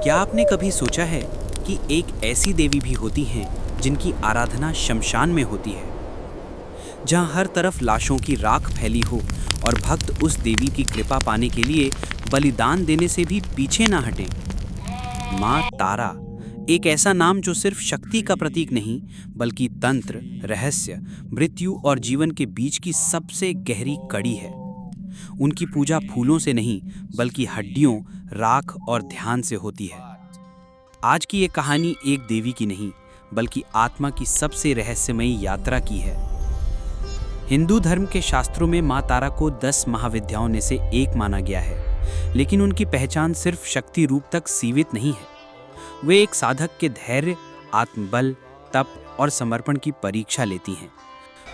क्या आपने कभी सोचा है कि एक ऐसी देवी भी होती हैं जिनकी आराधना शमशान में होती है, जहां हर तरफ लाशों की राख फैली हो और भक्त उस देवी की कृपा पाने के लिए बलिदान देने से भी पीछे ना हटें। माँ तारा, एक ऐसा नाम जो सिर्फ शक्ति का प्रतीक नहीं बल्कि तंत्र, रहस्य, मृत्यु और जीवन के बीच की सबसे गहरी कड़ी है। उनकी पूजा फूलों से नहीं बल्कि हड्डियों, राख और ध्यान से होती है। आज की ये कहानी एक देवी की नहीं बल्कि आत्मा की सबसे रहस्यमयी यात्रा की है। हिंदू धर्म के शास्त्रों में माँ तारा को 10 महाविद्याओं में से एक माना गया है, लेकिन उनकी पहचान सिर्फ शक्ति रूप तक सीमित नहीं है। वे एक साधक के धैर्य, आत्मबल, तप और समर्पण की परीक्षा लेती हैं।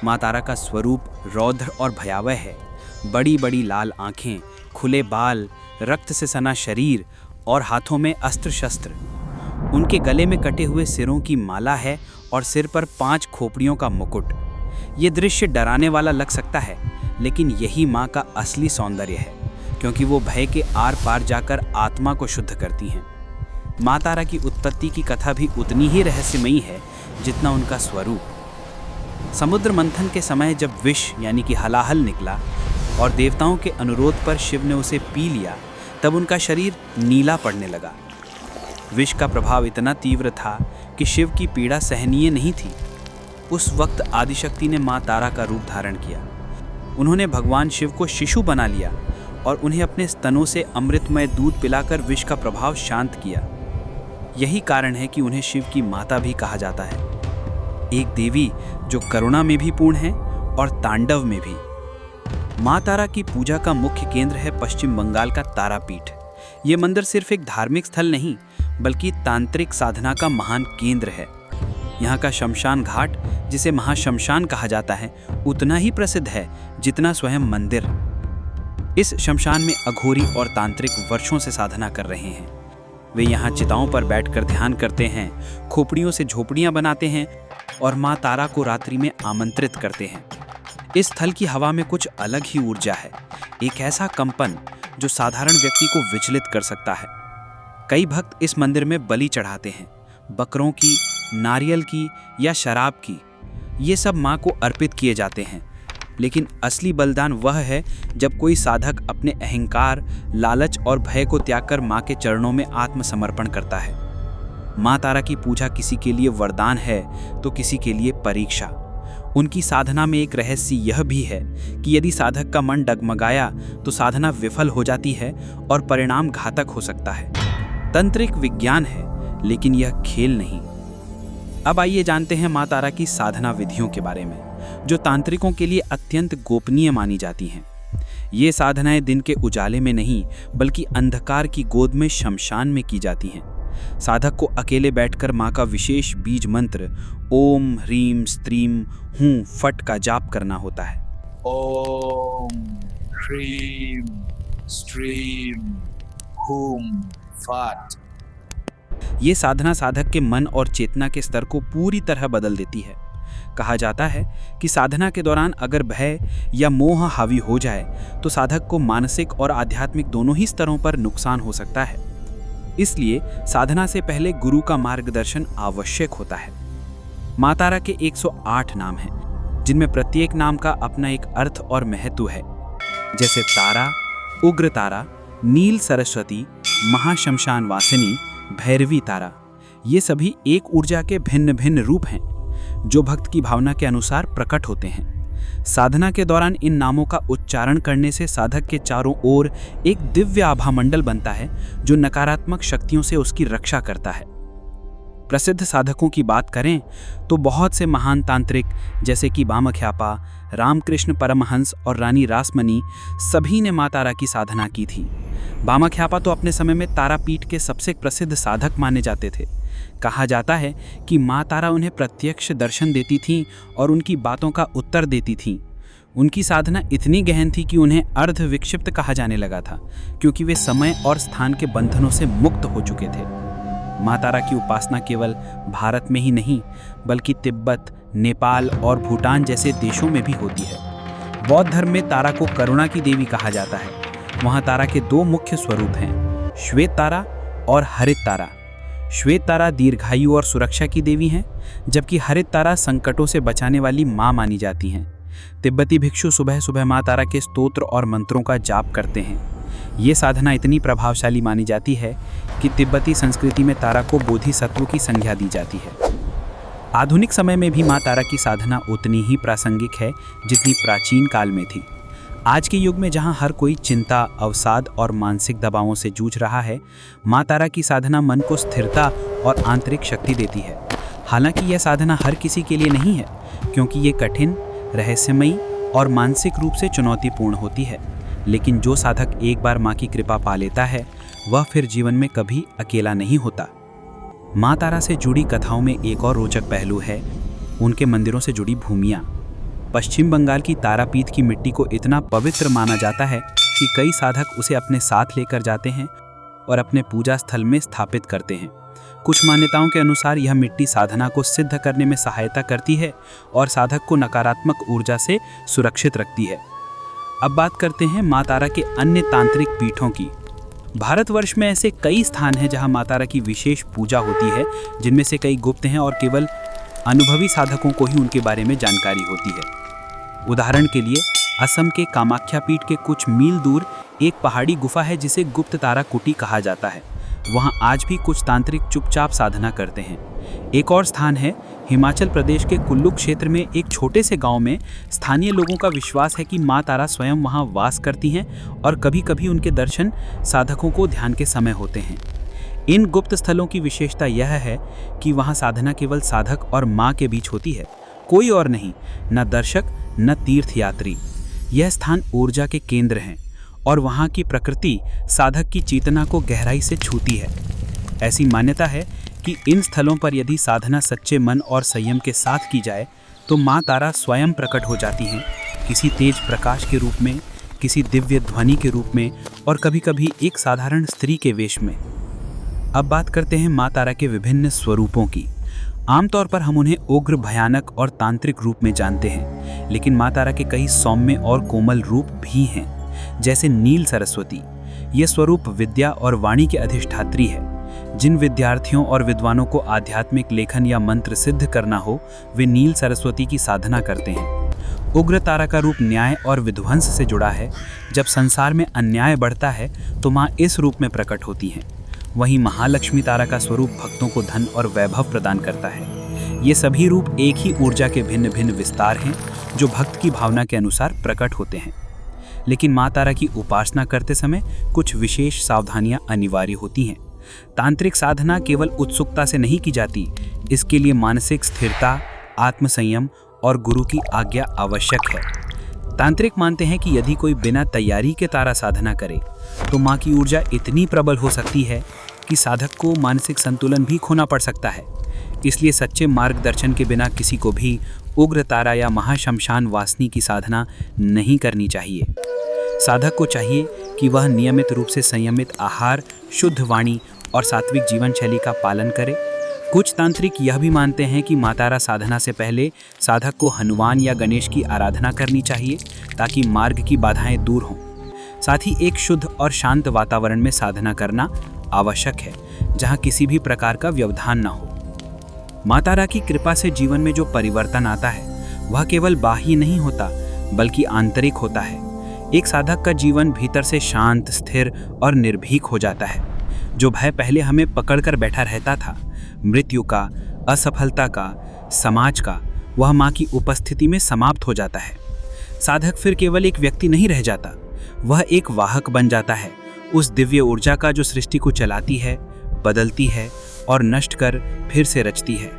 माँ तारा का स्वरूप रौद्र और भयावह है। बड़ी बड़ी लाल आंखें, खुले बाल, रक्त से सना शरीर और हाथों में अस्त्र शस्त्र। उनके गले में कटे हुए सिरों की माला है और सिर पर 5 खोपड़ियों का मुकुट। ये दृश्य डराने वाला लग सकता है, लेकिन यही माँ का असली सौंदर्य है, क्योंकि वो भय के आर पार जाकर आत्मा को शुद्ध करती हैं। माँ तारा की उत्पत्ति की कथा भी उतनी ही रहस्यमयी है जितना उनका स्वरूप। समुद्र मंथन के समय जब विष यानी कि हलाहल निकला और देवताओं के अनुरोध पर शिव ने उसे पी लिया, तब उनका शरीर नीला पड़ने लगा। विष का प्रभाव इतना तीव्र था कि शिव की पीड़ा सहनीय नहीं थी। उस वक्त आदिशक्ति ने माँ तारा का रूप धारण किया। उन्होंने भगवान शिव को शिशु बना लिया और उन्हें अपने स्तनों से अमृतमय दूध पिलाकर विष का प्रभाव शांत किया। यही कारण है कि उन्हें शिव की माता भी कहा जाता है। एक देवी जो करुणा में भी पूर्ण है और तांडव में भी। माँ तारा की पूजा का मुख्य केंद्र है पश्चिम बंगाल का तारापीठ। ये मंदिर सिर्फ एक धार्मिक स्थल नहीं बल्कि तांत्रिक साधना का महान केंद्र है। यहाँ का शमशान घाट, जिसे महाशमशान कहा जाता है, उतना ही प्रसिद्ध है जितना स्वयं मंदिर। इस शमशान में अघोरी और तांत्रिक वर्षों से साधना कर रहे हैं। वे यहाँ चिताओं पर बैठकर ध्यान करते हैं, खोपड़ियों से झोपड़ियाँ बनाते हैं और माँ तारा को रात्रि में आमंत्रित करते हैं। इस स्थल की हवा में कुछ अलग ही ऊर्जा है, एक ऐसा कंपन जो साधारण व्यक्ति को विचलित कर सकता है। कई भक्त इस मंदिर में बलि चढ़ाते हैं, बकरों की, नारियल की या शराब की। ये सब माँ को अर्पित किए जाते हैं, लेकिन असली बलिदान वह है जब कोई साधक अपने अहंकार, लालच और भय को त्याग कर माँ के चरणों में आत्मसमर्पण करता है। माँ तारा की पूजा किसी के लिए वरदान है तो किसी के लिए परीक्षा। उनकी साधना में एक रहस्य यह भी है कि यदि साधक का मन डगमगाया तो साधना विफल हो जाती है और परिणाम घातक हो सकता है। तंत्रिक विज्ञान है, लेकिन यह खेल नहीं। अब आइए जानते हैं माँ तारा की साधना विधियों के बारे में, जो तांत्रिकों के लिए अत्यंत गोपनीय मानी जाती हैं। ये साधनाएं दिन के उजाले में नहीं बल्कि अंधकार की गोद में शमशान में की जाती हैं। साधक को अकेले बैठकर माँ का विशेष बीज मंत्र ओम ह्रीम स्त्रीम हूं फट का जाप करना होता है। ओम ह्रीम स्ट्रीम हूम फट। ये साधना साधक के मन और चेतना के स्तर को पूरी तरह बदल देती है। कहा जाता है कि साधना के दौरान अगर भय या मोह हावी हो जाए तो साधक को मानसिक और आध्यात्मिक दोनों ही स्तरों पर नुकसान हो सकता है। इसलिए साधना से पहले गुरु का मार्गदर्शन आवश्यक होता है। माँ तारा के 108 नाम हैं, जिनमें प्रत्येक नाम का अपना एक अर्थ और महत्व है, जैसे तारा, उग्र तारा, नील सरस्वती, महाशमशान वासिनी, भैरवी तारा। ये सभी एक ऊर्जा के भिन्न भिन्न रूप हैं जो भक्त की भावना के अनुसार प्रकट होते हैं। साधना के दौरान इन नामों का उच्चारण करने से साधक के चारों ओर एक दिव्य आभामंडल बनता है जो नकारात्मक शक्तियों से उसकी रक्षा करता है। प्रसिद्ध साधकों की बात करें तो बहुत से महान तांत्रिक जैसे कि बामख्यापा, रामकृष्ण परमहंस और रानी रासमणी, सभी ने माँ तारा की साधना की थी। बामख्यापा तो अपने समय में तारापीठ के सबसे प्रसिद्ध साधक माने जाते थे। कहा जाता है कि माँ तारा उन्हें प्रत्यक्ष दर्शन देती थीं और उनकी बातों का उत्तर देती थीं। उनकी साधना इतनी गहन थी कि उन्हें अर्ध विक्षिप्त कहा जाने लगा था, क्योंकि वे समय और स्थान के बंधनों से मुक्त हो चुके थे। माँ तारा की उपासना केवल भारत में ही नहीं बल्कि तिब्बत, नेपाल और भूटान जैसे देशों में भी होती है। बौद्ध धर्म में तारा को करुणा की देवी कहा जाता है। वहाँ तारा के 2 मुख्य स्वरूप हैं, श्वेत तारा और हरित तारा। श्वेत तारा दीर्घायु और सुरक्षा की देवी हैं, जबकि हरित तारा संकटों से बचाने वाली माँ मानी जाती हैं। तिब्बती भिक्षु सुबह सुबह माँ तारा के स्तोत्र और मंत्रों का जाप करते हैं। ये साधना इतनी प्रभावशाली मानी जाती है कि तिब्बती संस्कृति में तारा को बोधिसत्व की संज्ञा दी जाती है। आधुनिक समय में भी माँ तारा की साधना उतनी ही प्रासंगिक है जितनी प्राचीन काल में थी। आज के युग में जहाँ हर कोई चिंता, अवसाद और मानसिक दबावों से जूझ रहा है, माँ तारा की साधना मन को स्थिरता और आंतरिक शक्ति देती है। हालांकि यह साधना हर किसी के लिए नहीं है, क्योंकि ये कठिन, रहस्यमयी और मानसिक रूप से चुनौतीपूर्ण होती है। लेकिन जो साधक एक बार माँ की कृपा पा लेता है, वह फिर जीवन में कभी अकेला नहीं होता। माँ तारा से जुड़ी कथाओं में एक और रोचक पहलू है उनके मंदिरों से जुड़ी भूमियाँ। पश्चिम बंगाल की तारापीठ की मिट्टी को इतना पवित्र माना जाता है कि कई साधक उसे अपने साथ लेकर जाते हैं और अपने पूजा स्थल में स्थापित करते हैं। कुछ मान्यताओं के अनुसार यह मिट्टी साधना को सिद्ध करने में सहायता करती है और साधक को नकारात्मक ऊर्जा से सुरक्षित रखती है। अब बात करते हैं माँ तारा के अन्य तांत्रिक पीठों की। भारतवर्ष में ऐसे कई स्थान हैं जहाँ माँ तारा की विशेष पूजा होती है, जिनमें से कई गुप्त हैं और केवल अनुभवी साधकों को ही उनके बारे में जानकारी होती है। उदाहरण के लिए असम के कामाख्या पीठ के कुछ मील दूर एक पहाड़ी गुफा है जिसे गुप्त तारा कुटी कहा जाता है। वहाँ आज भी कुछ तांत्रिक चुपचाप साधना करते हैं। एक और स्थान है हिमाचल प्रदेश के कुल्लू क्षेत्र में एक छोटे से गांव में स्थानीय लोगों का विश्वास है कि माँ तारा स्वयं वहाँ वास करती हैं और कभी कभी उनके दर्शन साधकों को ध्यान के समय होते हैं। इन गुप्त स्थलों की विशेषता यह है कि वहाँ साधना केवल साधक और माँ के बीच होती है, कोई और नहीं, न दर्शक न तीर्थयात्री। यह स्थान ऊर्जा के केंद्र हैं और वहाँ की प्रकृति साधक की चेतना को गहराई से छूती है। ऐसी मान्यता है कि इन स्थलों पर यदि साधना सच्चे मन और संयम के साथ की जाए तो माँ तारा स्वयं प्रकट हो जाती हैं, किसी तेज प्रकाश के रूप में, किसी दिव्य ध्वनि के रूप में और कभी कभी एक साधारण स्त्री के वेश में। अब बात करते हैं माँ तारा के विभिन्न स्वरूपों की। आमतौर पर हम उन्हें उग्र, भयानक और तांत्रिक रूप में जानते हैं, लेकिन माँ तारा के कई सौम्य और कोमल रूप भी हैं, जैसे नील सरस्वती। ये स्वरूप विद्या और वाणी के अधिष्ठात्री है। जिन विद्यार्थियों और विद्वानों को आध्यात्मिक लेखन या मंत्र सिद्ध करना हो, वे नील सरस्वती की साधना करते हैं। उग्र तारा का रूप न्याय और विध्वंस से जुड़ा है। जब संसार में अन्याय बढ़ता है तो माँ इस रूप में प्रकट होती हैं। वहीं महालक्ष्मी तारा का स्वरूप भक्तों को धन और वैभव प्रदान करता है। ये सभी रूप एक ही ऊर्जा के भिन्न भिन्न विस्तार हैं जो भक्त की भावना के अनुसार प्रकट होते हैं। लेकिन माँ तारा की उपासना करते समय कुछ विशेष सावधानियां अनिवार्य होती हैं। तांत्रिक साधना केवल उत्सुकता से नहीं की जाती, इसके लिए मानसिक स्थिरता, आत्मसंयम और गुरु की आज्ञा आवश्यक है। तांत्रिक मानते हैं कि यदि कोई बिना तैयारी के तारा साधना करे तो माँ की ऊर्जा इतनी प्रबल हो सकती है कि साधक को मानसिक संतुलन भी खोना पड़ सकता है। इसलिए सच्चे मार्गदर्शन के बिना किसी को भी उग्र तारा या महाशमशान वासनी की साधना नहीं करनी चाहिए। साधक को चाहिए कि वह नियमित रूप से संयमित आहार, शुद्ध वाणी और सात्विक जीवन शैली का पालन करे। कुछ तांत्रिक यह भी मानते हैं कि माँ तारा साधना से पहले साधक को हनुमान या गणेश की आराधना करनी चाहिए ताकि मार्ग की बाधाएं दूर हों। साथ ही एक शुद्ध और शांत वातावरण में साधना करना आवश्यक है, जहां किसी भी प्रकार का व्यवधान न हो। माँ तारा की कृपा से जीवन में जो परिवर्तन आता है वह केवल बाह्य नहीं होता, बल्कि आंतरिक होता है। एक साधक का जीवन भीतर से शांत, स्थिर और निर्भीक हो जाता है। जो भय पहले हमें पकड़कर बैठा रहता था, मृत्यु का, असफलता का, समाज का, वह माँ की उपस्थिति में समाप्त हो जाता है। साधक फिर केवल एक व्यक्ति नहीं रह जाता, वह एक वाहक बन जाता है, उस दिव्य ऊर्जा का जो सृष्टि को चलाती है, बदलती है और नष्ट कर फिर से रचती है।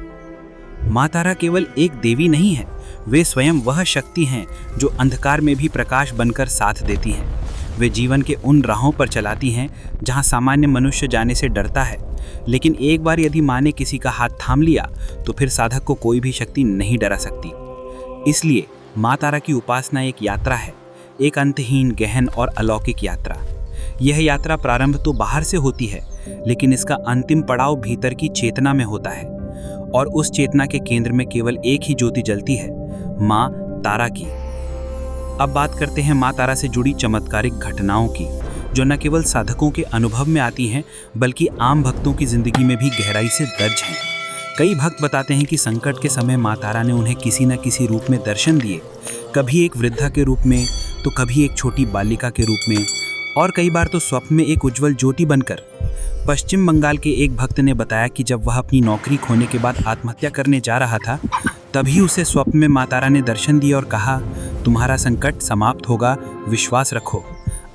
माँ तारा केवल एक देवी नहीं है, वे स्वयं वह शक्ति हैं जो अंधकार में भी प्रकाश बनकर साथ देती हैं। वे जीवन के उन राहों पर चलाती हैं जहां सामान्य मनुष्य जाने से डरता है, लेकिन एक बार यदि माँ ने किसी का हाथ थाम लिया तो फिर साधक को कोई भी शक्ति नहीं डरा सकती। इसलिए माँ तारा की उपासना एक यात्रा है, एक अंतहीन, गहन और अलौकिक यात्रा। यह यात्रा प्रारंभ तो बाहर से होती है, लेकिन इसका अंतिम पड़ाव भीतर की चेतना में होता है और उस चेतना के केंद्र में केवल एक ही ज्योति जलती है, माँ तारा की। अब बात करते हैं माँ तारा से जुड़ी चमत्कारिक घटनाओं की। जो न केवल साधकों के अनुभव में आती हैं बल्कि आम भक्तों की जिंदगी में भी गहराई से दर्ज हैं। कई भक्त बताते हैं कि संकट के समय माँ तारा ने उन्हें किसी न किसी रूप में दर्शन दिए, कभी एक वृद्धा के रूप में, तो कभी एक छोटी बालिका के रूप में, और कई बार तो स्वप्न में एक उज्जवल ज्योति बनकर। पश्चिम बंगाल के एक भक्त ने बताया कि जब वह अपनी नौकरी खोने के बाद आत्महत्या करने जा रहा था, तभी उसे स्वप्न में माँ तारा ने दर्शन दिया और कहा, तुम्हारा संकट समाप्त होगा, विश्वास रखो।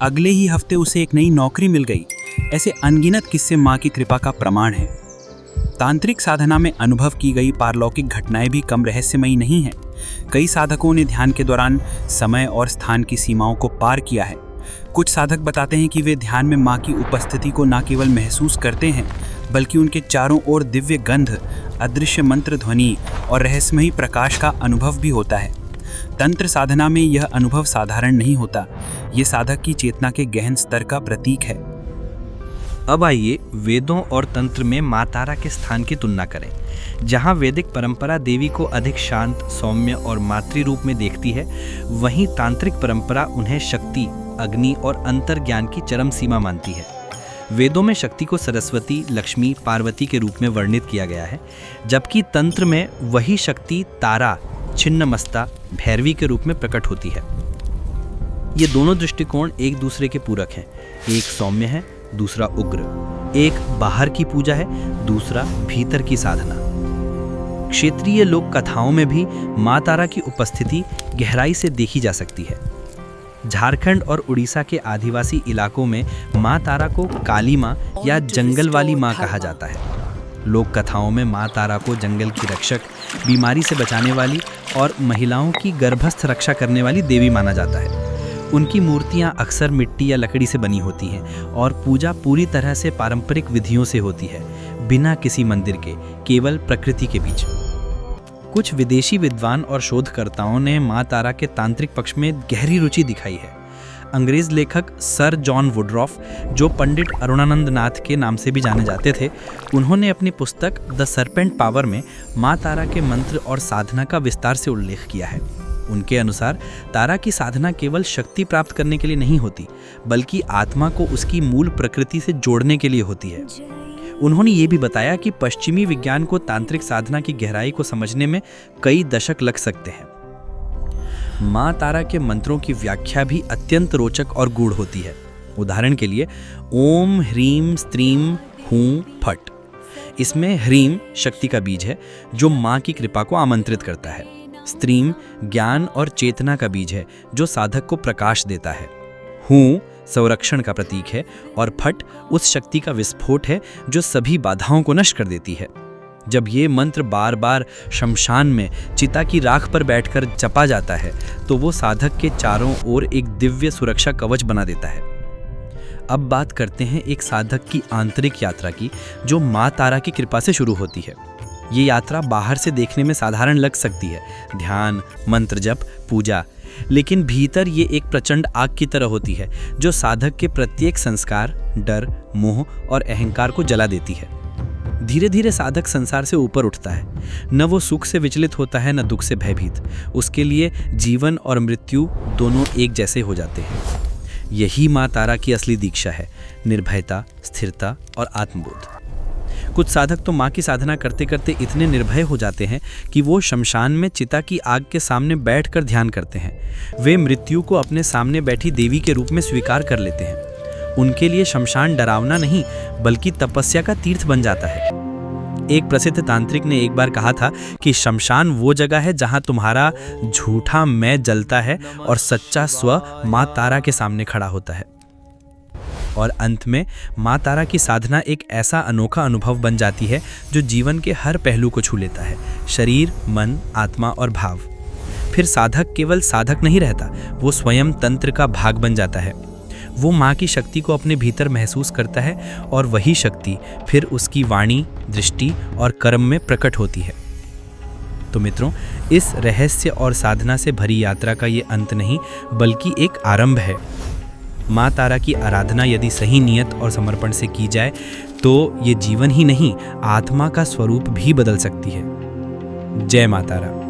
अगले ही हफ्ते उसे एक नई नौकरी मिल गई। ऐसे अनगिनत किस्से माँ की कृपा का प्रमाण है। तांत्रिक साधना में अनुभव की गई पारलौकिक घटनाएं भी कम रहस्यमयी नहीं हैं। कई साधकों ने ध्यान के दौरान समय और स्थान की सीमाओं को पार किया है। कुछ साधक बताते हैं कि वे ध्यान में माँ की उपस्थिति को न केवल महसूस करते हैं बल्कि उनके चारों ओर दिव्य गंध, अदृश्य मंत्र ध्वनि और रहस्यमयी प्रकाश का अनुभव भी होता है। तंत्र साधना में यह अनुभव साधारण नहीं होता, ये साधक की चेतना के गहन स्तर का प्रतीक है। अब आइए वेदों और तंत्र में माँ तारा के स्थान की तुलना करें। जहाँ वैदिक परंपरा देवी को अधिक शांत, सौम्य और मातृ रूप में देखती है, वहीं तांत्रिक परंपरा उन्हें शक्ति, अग्नि और अंतर्ज्ञान की चरम सीमा मानती है। वेदों में शक्ति को सरस्वती, लक्ष्मी, पार्वती के रूप में वर्णित किया गया है, जबकि तंत्र में वही शक्ति तारा, छिन्नमस्ता, भैरवी के रूप में प्रकट होती है। ये दोनों दृष्टिकोण एक दूसरे के पूरक हैं। एक सौम्य है, दूसरा उग्र। एक बाहर की पूजा है, दूसरा भीतर की साधना। क्षेत्रीय लोक कथाओं में भी माँ तारा की उपस्थिति गहराई से देखी जा सकती है। झारखंड और उड़ीसा के आदिवासी इलाकों में माँ तारा को काली माँ या जंगल वाली माँ कहा जाता है। लोक कथाओं में माँ तारा को जंगल की रक्षक, बीमारी से बचाने वाली और महिलाओं की गर्भस्थ रक्षा करने वाली देवी माना जाता है। उनकी मूर्तियाँ अक्सर मिट्टी या लकड़ी से बनी होती हैं और पूजा पूरी तरह से पारंपरिक विधियों से होती है, बिना किसी मंदिर के, केवल प्रकृति के बीच। कुछ विदेशी विद्वान और शोधकर्ताओं ने माँ तारा के तांत्रिक पक्ष में गहरी रुचि दिखाई है। अंग्रेज लेखक सर जॉन वुडरॉफ, जो पंडित अरुणानंद नाथ के नाम से भी जाने जाते थे, उन्होंने अपनी पुस्तक द सरपेंट पावर में माँ तारा के मंत्र और साधना का विस्तार से उल्लेख किया है। उनके अनुसार तारा की साधना केवल शक्ति प्राप्त करने के लिए नहीं होती, बल्कि आत्मा को उसकी मूल प्रकृति से जोड़ने के लिए होती है। उन्होंने ये भी बताया कि पश्चिमी विज्ञान को तांत्रिक साधना की गहराई को समझने में कई दशक लग सकते हैं। माँ तारा के मंत्रों की व्याख्या भी अत्यंत रोचक और गूढ़ होती है। उदाहरण के लिए ओम ह्रीम स्त्रीम हूं फट। इसमें ह्रीम शक्ति का बीज है, जो माँ की कृपा को आमंत्रित करता है। स्त्रीम ज्ञान और चेतना का बीज है, जो साधक को प्रकाश देता है। हूं संरक्षण का प्रतीक है और फट उस शक्ति का विस्फोट है जो सभी बाधाओं को नष्ट कर देती है। जब ये मंत्र बार बार शमशान में चिता की राख पर बैठकर जपा जाता है, तो वो साधक के चारों ओर एक दिव्य सुरक्षा कवच बना देता है। अब बात करते हैं एक साधक की आंतरिक यात्रा की, जो माँ तारा की कृपा से शुरू होती है। ये यात्रा बाहर से देखने में साधारण लग सकती है, ध्यान, मंत्र जप, पूजा, लेकिन भीतर ये एक प्रचंड आग की तरह होती है, जो साधक के प्रत्येक संस्कार, डर, मोह और अहंकार को जला देती है। धीरे धीरे साधक संसार से ऊपर उठता है। न वो सुख से विचलित होता है, न दुख से भयभीत। उसके लिए जीवन और मृत्यु दोनों एक जैसे हो जाते हैं। यही माँ तारा की असली दीक्षा है, निर्भयता, स्थिरता और आत्मबोध। कुछ साधक तो माँ की साधना करते करते इतने निर्भय हो जाते हैं कि वो शमशान में चिता की आग के सामने बैठकर ध्यान करते हैं। वे मृत्यु को अपने सामने बैठी देवी के रूप में स्वीकार कर लेते हैं। उनके लिए शमशान डरावना नहीं, बल्कि तपस्या का तीर्थ बन जाता है। एक प्रसिद्ध तांत्रिक ने एक बार कहा था कि शमशान वो जगह है जहां तुम्हारा झूठा मैं जलता है और सच्चा स्व माँ तारा के सामने खड़ा होता है। और अंत में माँ तारा की साधना एक ऐसा अनोखा अनुभव बन जाती है जो जीवन के हर पहलू को छू लेता है, शरीर, मन, आत्मा और भाव। फिर साधक केवल साधक नहीं रहता, वो स्वयं तंत्र का भाग बन जाता है। वो माँ की शक्ति को अपने भीतर महसूस करता है और वही शक्ति फिर उसकी वाणी, दृष्टि और कर्म में प्रकट होती है। तो मित्रों, इस रहस्य और साधना से भरी यात्रा का ये अंत नहीं, बल्कि एक आरंभ है। माँ तारा की आराधना यदि सही नियत और समर्पण से की जाए, तो ये जीवन ही नहीं, आत्मा का स्वरूप भी बदल सकती है। जय माँ तारा।